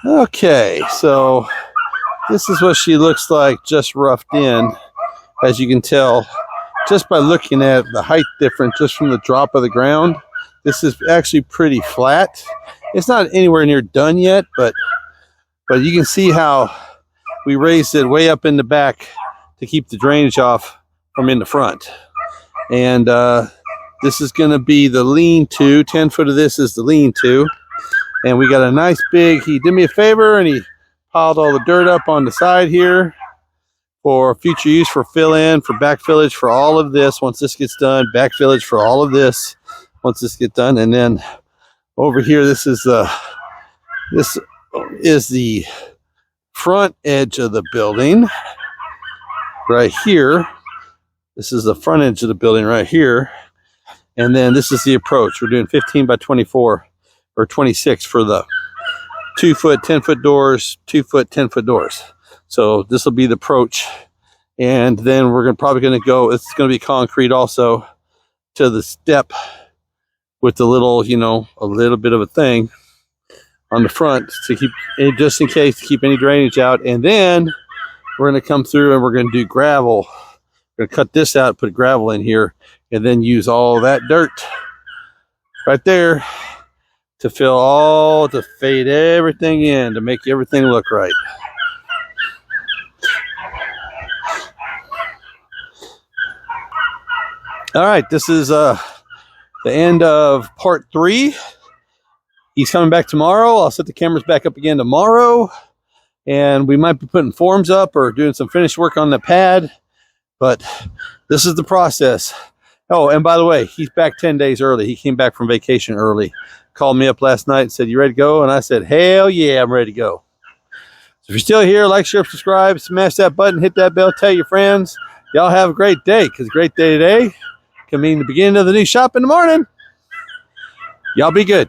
Okay, so this is what she looks like just roughed in, as you can tell just by looking at the height difference just from the drop of the ground. This is actually pretty flat. It's not anywhere near done yet, but you can see how we raised it way up in the back to keep the drainage off from in the front. And this is going to be the lean-to. 10 foot of this is the lean-to. And we got a nice big, he did me a favor and he piled all the dirt up on the side here for future use, for fill-in, for backfillage, for all of this once this gets done. Backfillage for all of this once this gets done. And then over here, this is the front edge of the building right here. This is the front edge of the building right here. And then this is the approach. We're doing 15 by 24 or 26 for the 2 foot, 10 foot doors, 2 foot, 10 foot doors. So this will be the approach. And then we're probably going to go, it's going to be concrete also to the step with the little, a little bit of a thing on the front to keep, just in case, to keep any drainage out. And then we're going to come through and we're going to do gravel. We're going to cut this out, put gravel in here, and then use all that dirt right there to to fade everything in, to make everything look right. All right, this is the end of part 3. He's coming back tomorrow. I'll set the cameras back up again tomorrow. And we might be putting forms up or doing some finished work on the pad. But this is the process. Oh, and by the way, he's back 10 days early. He came back from vacation early. Called me up last night and said, "You ready to go?" And I said, "Hell yeah, I'm ready to go." So if you're still here, like, share, subscribe, smash that button, hit that bell, tell your friends. Y'all have a great day, because a great day today can mean the beginning of the new shop in the morning. Y'all be good.